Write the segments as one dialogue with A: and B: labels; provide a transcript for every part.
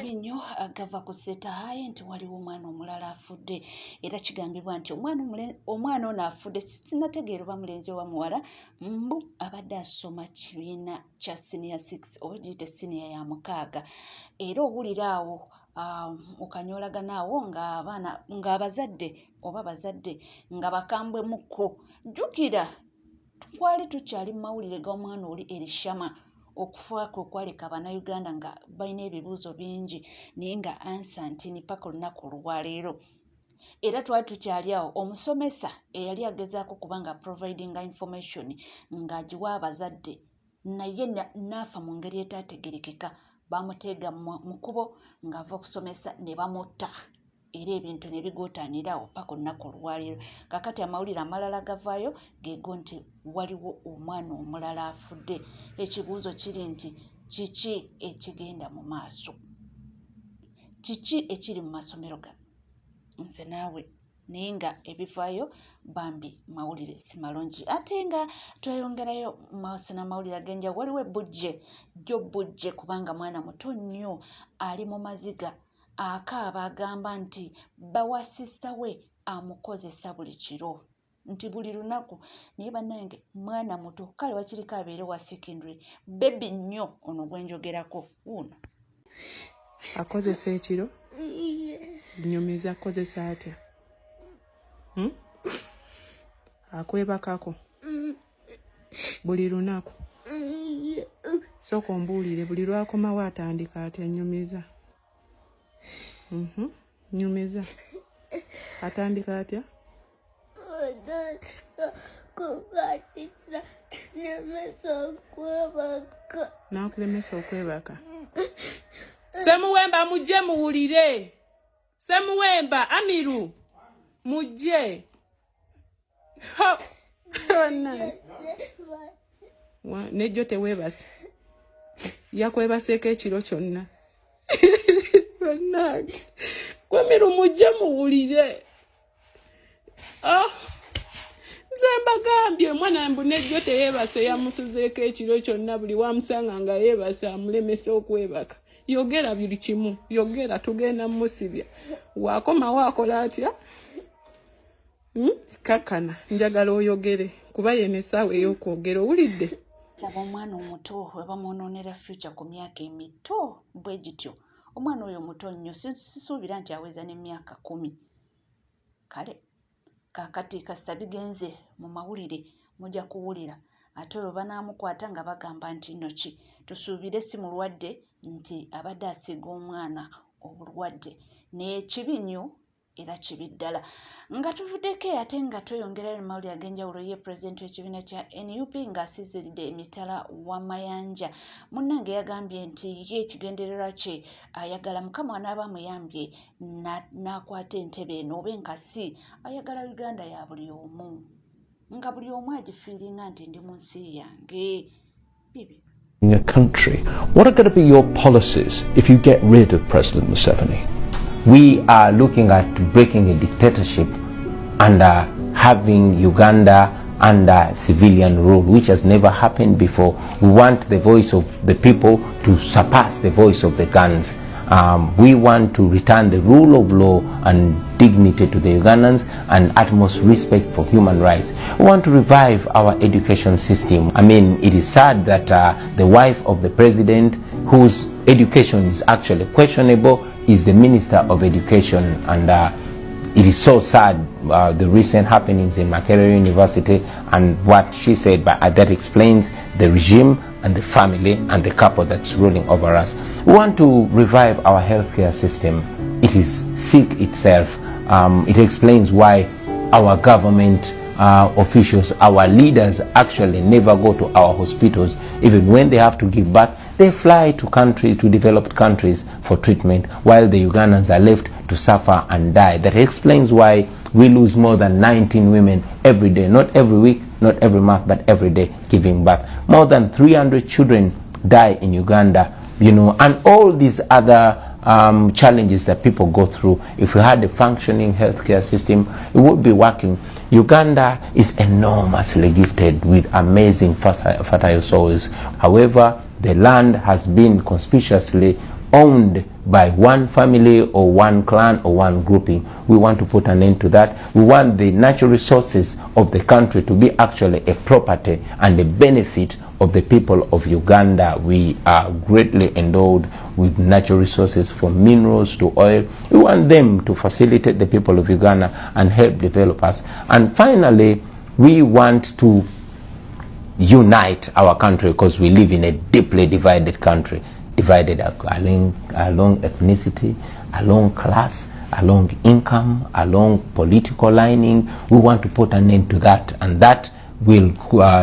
A: Nnyo agava ku Setahayi nti waliwo omwana omulala afudde era kigambibwa nti omwana ono afudde sinnategeera oba mulenzi oba muwala mbu abadde asoma kibiina kya senior 6 oba giyite senior ya 6 era owulira awo okanyolagana awo ng'abazadde oba bazadde nga bakambwemukko jjukira twali tukyali mu mawulire g'omwana oli Elishama okufaako okwaleka Abannayuganda nga balina ebibuuzo bingi naye nga ansa ntini paka olunaku olwaleero era twali tukyali awo omusomesa eyali agezaako kubanga providinga information ng'agiwa abazadde naye n'afa mu ngeri etaategerekeka bamuteega mu kkubo ng'ava okusomesa ne bamutta era ebintu ne bigootaanira awo paka olunaku olwaleero kakati amawulire amalala gavaayo geego nti waliwo omwana omulala afudde ekibuuzo kiri nti kiki ekigenda mu maaso kiki ekiri mu masomero gano nze naawe naye nga ebivaayo bambi mawulire si malungi ate nga tweyongerayo maaso n'amawulire ag'enjawulo waliwo ebbujje kubanga mwana muto nnyo ali mu maziga akaaba agamba nti bawasista we amukozesa buli kiro nti buli lunaku naye bannange mwana muto kale wakiriko abeere wa secondary bebi nnyo ono gwenjogerako uno
B: akozesa ekiro nnyumiza akozesa atya akwebakako buli lunaku sooka ombuulire buli lwakomawo atandika atya nnyumiza nnyumiza atandika atya n'akulemesa okwebaka Semuwemba mujje muwulire Semuwemba Amiru mujje nejjo teweebase yakwebaseeko ekiro kyonna Kwemiru mujje muwulire nze mbagambye omwana mbu nejjo teyeebase yamusuzeeko ekiro kyonna buli wamusanga nga yeebase amulemesa okwebaka yogera buli kimu yogera tugenda musibya wakomawo akola atya kakana njagala oyogere kuba yene essaawa ey'okwogera owulidde
A: laba omwana omuto we bamwonoonera future ku myaka emito bwe gityo omwana oyo muto nnyo sisuubira nti aweza n'emyaka 10 kale kakati kasa bigenze mu mawulire mujja kuwulira ate olwo banaamukwata nga bagamba nti noki tusuubire si mulwadde nti abadde asiga omwana obulwadde naye kibi nnyo era kibi ddala nga tuvuddeko ate nga tweyongerayo mu mawulire ag'enjawulo ye pulezidenti w'ekibiina kya NUP ng'asiiziridde emitala w'amayanja munnange yagambye nti ye ekigendererwa kye ayagala mukama anaaba amuyambye n'akwata entebe eno oba enkasi ayagala Uganda ya buli omu nga buli omu agifiiringa nti ndi mu nsi yange bibi.
C: In a country, what are going to be your policies if you get rid of President Museveni?
D: We are looking at breaking a dictatorship and having Uganda under civilian rule, which has never happened before. We want the voice of the people to surpass the voice of the guns. We want to return the rule of law and dignity to the Ugandans and utmost respect for human rights. We want to revive our education system. I mean, it is sad that the wife of the president, whose education is actually questionable, is the Minister of Education, and it is so sad, the recent happenings in Makerere University and what she said, but that explains the regime and the family and the couple that's ruling over us. We want to revive our healthcare system. It is sick itself. It explains why our government officials, our leaders actually never go to our hospitals. Even when they have to give birth, they fly to developed countries for treatment, while the Ugandans are left to suffer and die. That explains why we lose more than 19 women every day, not every week, not every month, but every day giving birth. More than 300 children die in Uganda, and all these other challenges that people go through. If we had a functioning healthcare system, it would be working. Uganda is enormously gifted with amazing fertile soils. However, the land has been conspicuously owned by one family or one clan or one grouping. We want to put an end to that. We want the natural resources of the country to be actually a property and a benefit of the people of Uganda. We are greatly endowed with natural resources, from minerals to oil. We want them to facilitate the people of Uganda and help develop us. And finally, we want to unite our country, because we live in a deeply divided country, divided along ethnicity, along class, along income, along political lining. We want to put an end to that, and that will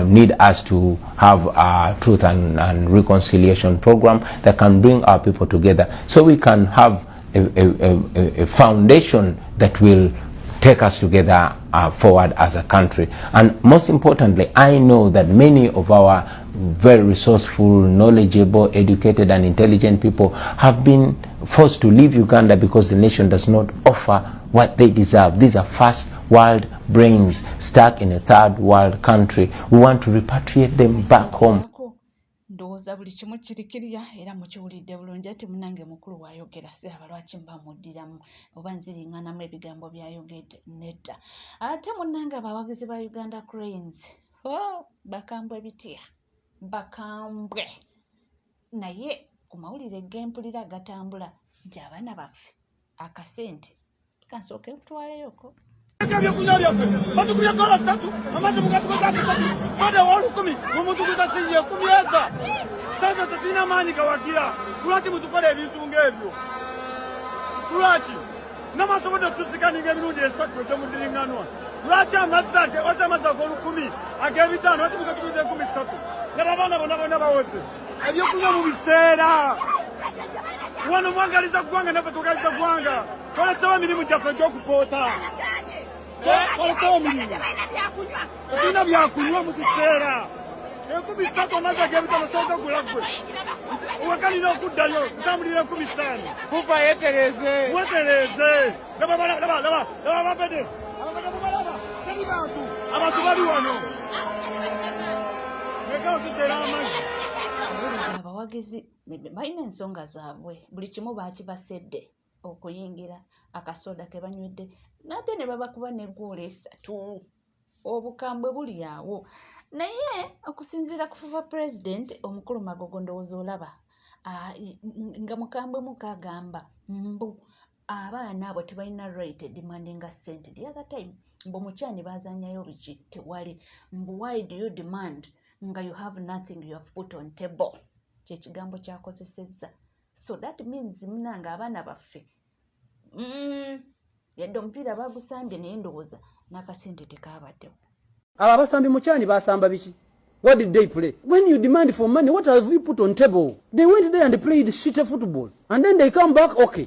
D: need us to have a truth and reconciliation program that can bring our people together, so we can have a foundation that will take us together forward as a country. And most importantly, I know that many of our very resourceful, knowledgeable, educated and intelligent people have been forced to leave Uganda because the nation does not offer what they deserve. These are first world brains stuck in a third world country. We want to repatriate them back home.
A: Ndowooza buli kimu kirikirya era mukiwulidde bulungi. Ate munange mukulu wayogera siraba lwaki mbamuddiramu oba nziriŋŋanamu ebigambo byayogedde nedda. Ate munange abawagizi ba Uganda Cranes bakambwe bitya, bakambwe naye ku mawulire g'empulira agatambula nti abaana baffe akasente kansooke tutwaleyoko.
E: Byakunywa byaffe batukulya dola 3 amaze mugatukoza 3 soda wa 10 mumutukuza sinye kumyeza sasa tutina maanyi gawagira lwaki mutukole ebintu ng'ebyo lwaki n'amasobodo tusikaninga emirundi 3 gyemudiringanwa lwaki amazza go 10 ag'ebitaano lwaki mugatukoza 13 n'abaana bonna bawoze ebyokunywa mu biseera wano mwangaliza ggwanga naffe tugaliza ggwanga kolesewo emirimu gyaffe gy'okupoota kolesewo emirimu tulina byakunywa mu kiseera 13 amazzi ag'ebitaano soka gula ggwe wekalina okuddayo ntambulira 15 kuva wetereze laba ababede mubalaba teri abantu bali wano ekao tuseera amazzi.
A: Abawagizi balina ensonga zaabwe, buli kimu baakibasedde okuyingira akasoda ke banywedde nate ne babakuba n'eggoolo 3. Obukambwe buli awo, naye okusinziira ku fuva President omukulu Magogo ndowooza olaba nga mukambwe mukagamba mbu abaana abo tebalina right demandinga ssente. The other time mbu mukyani baazanyayo biki tewali, mbu why do you demand nga you have nothing you have put on table. Kyekigambo kyakozesezza. So that means munanga abaana baffe yadde omupiira bagusambye naye ndowooza n'akasente tekabaddewo.
F: Abo abasambi mukyani basamba biki? What did they play? When you demand for money, what have you put on table? They went there and played shit football, and then they come back okay.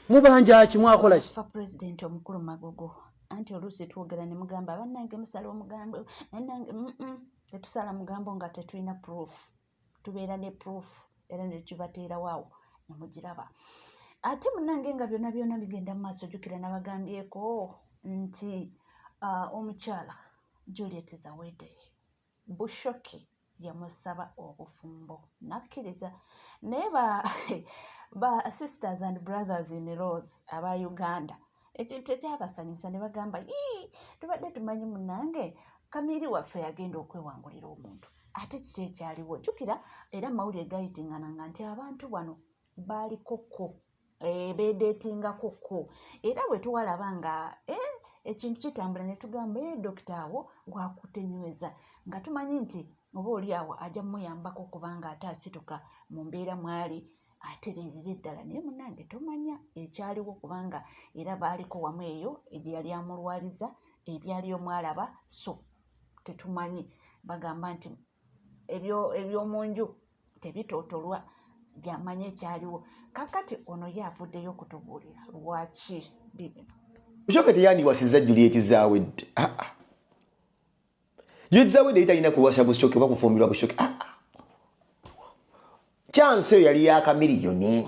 F: Mubanja ki mwakola ki?
A: Fa President omukulu Magogo anti oluusi twogera ne mugamba bannange musala omugambo nange tetusala mugambo nga tetulina proof. Tubeera ne proof era ne tubateera waawo ne mugiraba. Ate munange nga byonna bigenda mu maaso jjukira nabagambyeko nti omukyala Juliet Zawede Bushoki yamusaba obufumbo nakkiriza naye ba sisters and brothers in laws aba Uganda ekintu ekyabasanyusa ne bagamba tubadde tumanyi munange Kamiri waffe yagenda okwewangulira omuntu ate kiki ekyaliwo jjukira era mawulire gayitingana nti abantu wano baalikoko bedetingako era bwe tuwalaba nga ekintu kitambula ne tugamba dokita awo gwakutenyweza nga tumanyi nti oba oli awo ajja muyambako kubanga ate asituka mu mbeera mwali atererera eddala naye munange tomanya ekyaliwo kubanga era baaliko wamu eyo egyali amulwaliza ebyali omwalaba so tetumanyi bagamba nti ebyomunju tebitootolwa gyamanya ekyaliwo kakati ono ye avuddeyo okutubuulira lwaki bibino
G: Bushoke teyandiwasiza Juliet Zawedde. Juliet Zawedde italina kuwasa Bushoke oba kufumbirwa Bushoke. Chance yali ya kamiliyoni.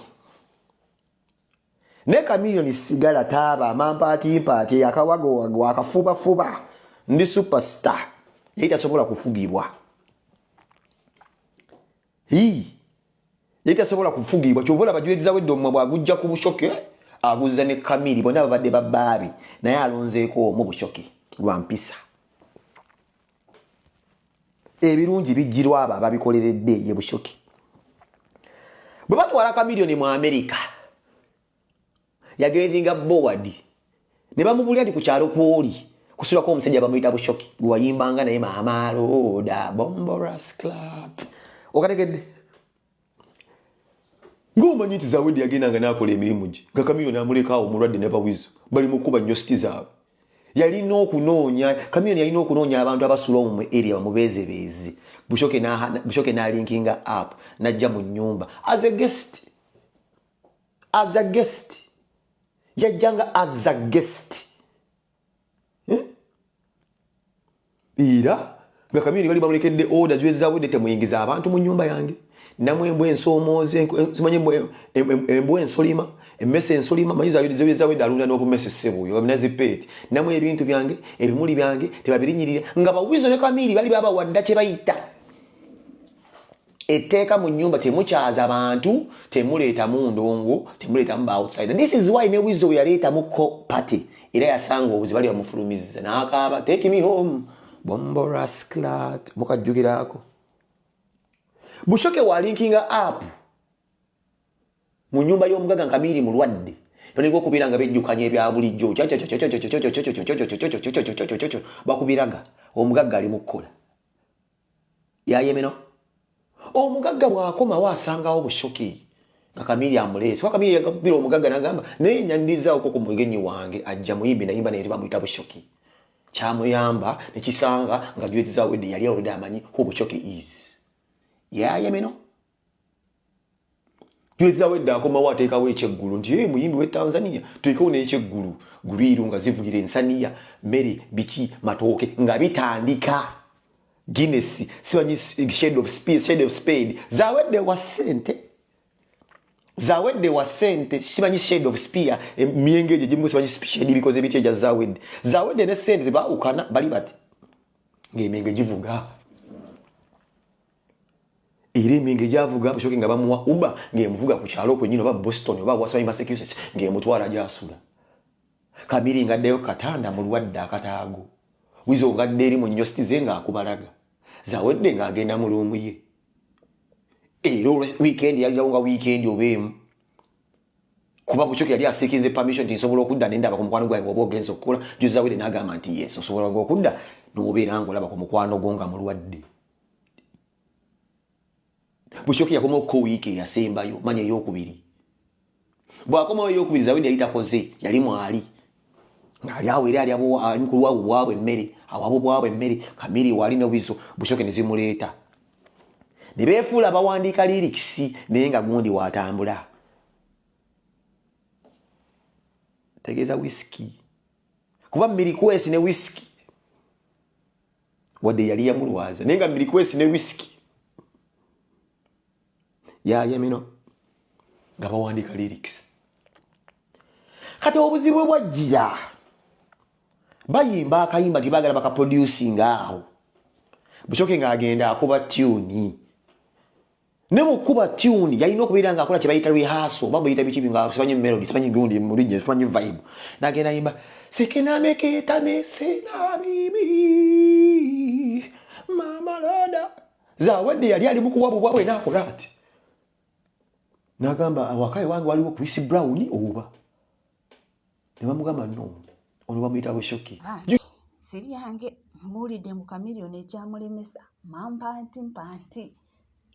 G: Ne kamiliyoni sigala taba mampaati akawago akafuba ndi superstar. Yitasobola kufugibwa. Yitasobola kufugibwa. Kyovola ba Juliet Zawedde omwe agujja ku Bushoke. Aguza ne Kamili bonna babadde babaabi naye alonzeeko mu Bushoke lwa mpisa. Ebirungi bijjirwa abo ababikoleredde ye Bushoke. Bwe batwala Kamiliyoni mu Amerika yagendinga board ne bamubulira nti ku kyalo kwoli kusulako omusajja bamuyita Bushoke gwe wayimbanga naye maama loda bomboras clat okategedde Ngomanyi nti Zawedde yagendanga n'akola emirimu gye nga Kamiliyoni amulekaawo omulwadde ne bawizo bali mu kuba nnyo siti zaabwe yalina okunoonya Kamiliyoni yalina okunoonya abantu abasula mu area bamubeezebeeze Bushoke n'alinkinga up n'ajja mu nnyumba as a guest yajjanga as a guest era nga Kamiliyoni bali bamulekedde order Juliet Zawedde temuyingiza abantu mu nnyumba yange namwe embwe ensomooze simanye embwe ensolima emmese ensolima manyiza Juliet Zawedde alunda n'obumese ssebuyo bamnazipeti namwe ebintu byange ebimuli byange tebabirinyirira nga bawizo ne Kamili bali baba wadda kye bayita etteeka mu nnyumba temukyaza abantu temuleeta mu ndongo temuleeta mu outsider. This is why ne wizo yaleeta mu ko party era yasanga obuzi bali bamufulumiza n'akaaba take me home bombo rasclat mukajjukiraako Bushoke walinkinga up mu nyumba y'omugagga Kamili mulwadde baniko kubiranga bejjukanye bya bulijjo bakubiraga omugagga ali mukola yayemeno omugagga bwakoma wasangawo Bushoke nga Kamili amulese kwa Kamili yakabira omugagga nagamba naye nyandiza okoko mugenyi wange ajja muyimbi nayimba naye bamuyita Bushoke kyamuyamba nekisanga nga Juliet Zawedde yali already amanyi who Bushoke is yayemeno Juliet Zawedde akoma wateekawo ekyeggulu nti muyimbi we Tanzania tuteekawo n'ekyeggulu gwiru nga zivugira ensaniya mmere biki matooke nga bitandika Guinness simanyi shade of spade Zawedde wa sente simanyi shade of spear emyengeje jimu simanyi shade because ebiti eja Zawedde ne sente baukana bali bati ng'emyenge givuga iri mingi javuga Bushoke nga bamuwa uba ngemuvuga ku kyalo kwe nyino ba Boston oba wasaba Massachusetts ngemutwala jasula Kamili ngaddeyo katanda mulwadde akataago wizo ngadde eri mu nyositi zenga akubalaga Zawedde nga agenda mu lumu ye ero weekend yali nga weekend obemu kuba Bushoke yali asikize permission tinsobola okudda nendaba ku mukwano gwange oba ogenza okukola Zawedde n'agamba nti yes osobola okudda n'obeera ng'olaba ku mukwano gonga mulwadde Bushoke yakoma ko wiki yasembayo manya eyokubiri bwakoma eyokubiri Zawedde yali takoze yali mwali ngali awo era ali abo mukulu wabo bwabwe emmere awabo bwabwe emmere Kamili wali no wizo Bushoke nezimuleeta ne beefuula bawandiika lyrics naye nga gundi watambula tegeeza whisky kuba Milkwesi ne whisky wadde yali yamulwaza naye nga Milkwesi ne whisky yayemino nga bawandiika lyrics kati obuzibu bwajjira bayimba akayimba tibagala bakaproducing awo Bushoke nga agenda akuba tune ne mukuba tune yalina okubeera nga akola kye bayita rehearsal oba bayita bikibi nga simanyi melody simanyi gundi mulijje simanyi vibe nagenda yimba sekenameketa mesena bibi mama loda Zawedde yali ali mukuwa bwabwe nakola ati N'agamba awakaye wange waliwo Chris Brown oba. Ne bamugamba no. Ono bamuyita Bushoki.
A: Si byange mbuulidde mu Chameleon ekyamulemesa mampanti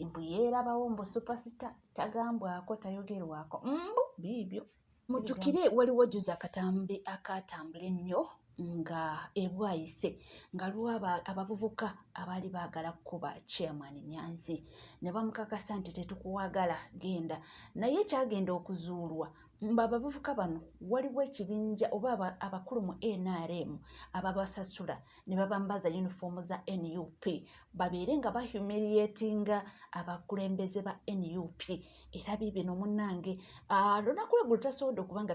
A: mbu yeerabawo mbu superstar tagambwako tayogerwako mbu biibyo. Mujjukire waliwo juzi akatambi akatambula ennyo nga ebwayise nga lwaba abavubuka abaali baagala kuba chairman Nyanzi ne bamukakasa nti tetukuwagala genda naye kyagenda okuzuulwa mba abavubuka bano waliwo ekibinja oba abakulu mu NRM ababasasula ne babambaza uniform za NUP babeere nga bahumiliatinga abakulembeze ba NUP era bibino munnange lunaku lweggulo tasobodde okuba nga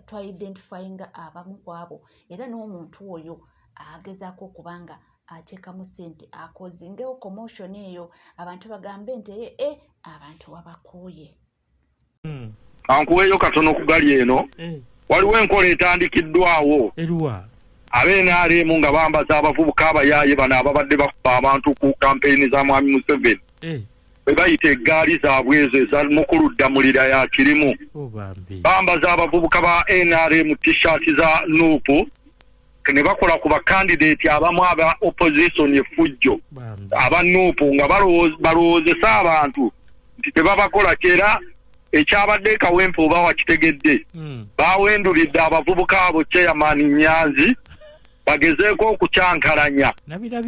A: twa-identifyinga abamu ku abo era n'omuntu oyo agezaako okubanga ateekamu ssente akozingewo commotion eyo abantu bagambe nti abantu wabakuuye.
E: Ankuweeyo katono ku gali eno waliwo enkola etandikiddwawo ab'NRM nga bambaza abavubuka abayaaye bano ababadde bakuba abantu ku kampeyini za Mwami Museveni bwe bayita eggaali zaabwe ezo ezamukuluddamulira ya kirimu bambaza abavubuka ba NRM t-shirt za nuupu ne bakola ku bakandidate abamu aba opposition effujjo aba nuupu nga balowoozesa abantu nti tebabakola kyera ekyabadde Kawempe oba wakitegedde bawendulidde abavubuka abo chairman Nyanzi bagezeeko okukyankalanya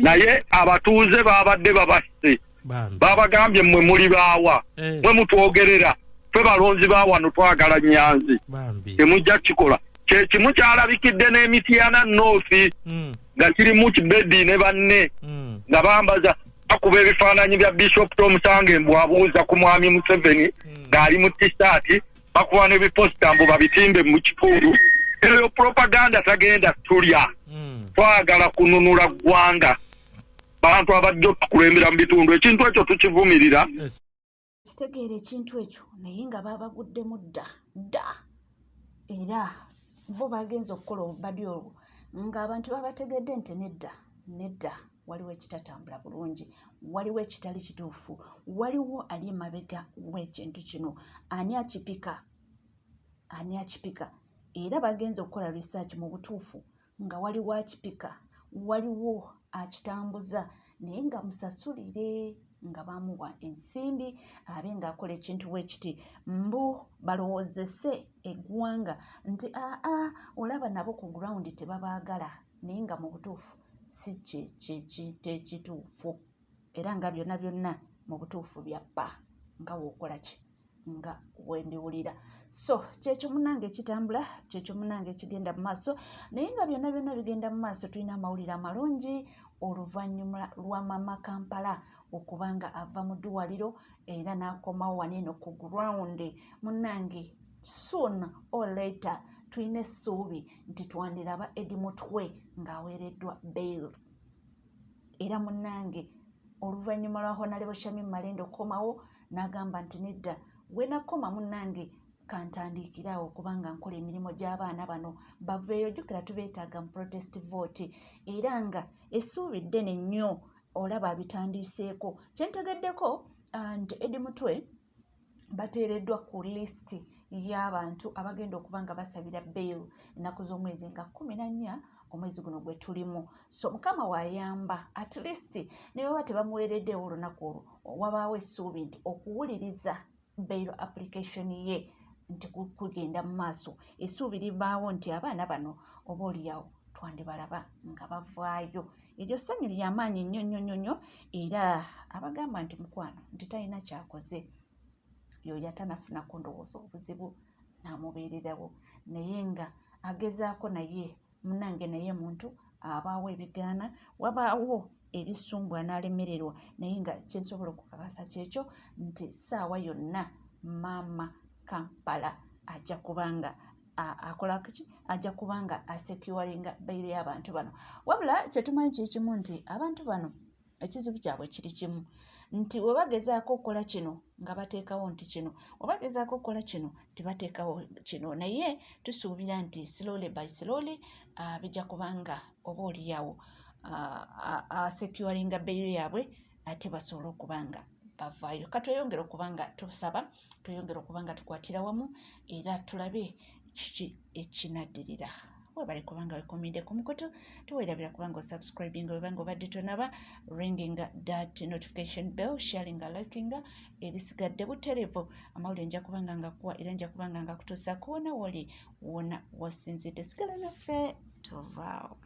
E: naye abatuuze babadde babasse babagambye mmwe muli baawa mwe mutwogerera ffe balonzi bawano twagala Nyanzi temujja kikola kyekimu kyalabikidde n'Emityana North nga kirimu Kibedi ne banne nga bambaza bakuba ebifaananyi bya Bishop Tom Sange mbwabuuza ku Mwami Museveni ng'ali mu t-shirt bakuba n'ebiposita mbu babitimbe mu kipuulu eyo propaganda tagenda tulya twagala kununula ggwanga bantu abajja okukulembera mu bitundu ekintu ekyo tukivumirira
A: kitegeera ekintu ekyo naye nga babaguddemu dda era bo bagenza okukola obubadi obwo ng'abantu babategedde nti nedda waliwo ekitatambula bulungi waliwo ekitali kituufu waliwo ali emabega w'ekintu kino ani akipika era bagenza okukola research mu butuufu nga waliwo akipika waliwo akitambuza naye nga musasulire nga bamuwa ensimbi abe ng'akola ekintu wekiti mbu balowoozese eggwanga nti olaba nabo ku ground tebabaagala naye nga mu butuufu si ekituufu era nga byonna mu butuufu byappa nga wookola ki nga wendiwulira so kyekyo munange ekitambula kyekyo munange ekigenda mu maaso naye nga byonna bigenda mu maaso tulina amawulire amalungi oluvannyuma lwa Mama Kampala okubanga ava mu ddwaliro era n'akomawo waneeno ku ground munange soon or later tulina essuubi nti twandiraba Eddie Mutwe ng'aweereddwa bail era munange oluvannyuma lwa Honorable Shamim Malende okomawo n'agamba nti nedda we nakoma munange kantandiikirawo kubanga nkola emirimu gy'abaana bano baveeyo jjukira tubeetaaga mu protest vote era nga essuubi ddene nnyo olaba abitandiiseeko kyentegeddeko nti Eddie Mutwe bateereddwa ku lisiti y'abantu abagenda okuba nga basabira bail ennaku z'omwezi nga 14 omwezi guno gwe tulimu so mukama wayamba at least ne baba tebamuweereddeewo olunaku olwo wabaawo essuubi nti okuwuliriza bail application ye nti kugenda mu maaso essuubi libaawo nti abaana bano oba oliyawo twandibalaba nga bavaayo eryo ssanyu ly'amaanyi nnyo era abagamba nti mukwano nti talina kyakoze yoyo atanafunako ndowooza obuzibu n'amubeererawo naye nga agezaako naye munange naye muntu abaawo ebigaana wabaawo ebisumbwa n'alemererwa naye nga kyensobola okukakasa kyekyo nti ssaawa yonna Mama Kampala ajja kubanga akola kiki ajja kubanga asecuringa bail y'abantu bano wabula kyetumanyi kikimu nti abantu bano ekizibu kyabwe kiri kimu nti webagezaako okukola kino nga bateekawo nti kino webagezaako okukola kino tibateekawo kino naye tusuubira nti slowly by slowly bijja kubanga oba oliyawo securinga bail yaabwe ate basobola okubanga bavaayo. Katweyongera okubanga tusaba, tweyongera okubanga tukwatira wamu era tulabe kiki ekinaddirira. Webale kubanga wekominde ku mukutu, tuweerabira kubanga osubscribing webanga obadde tonaba, ringing that notification bell, sharing, liking, ebisigadde buterevu amawulire nja kubanga ngakuwa era nja kubanga ngakutuusa kuwona woli wona wasinzidde. Sigala naffe tovaawo.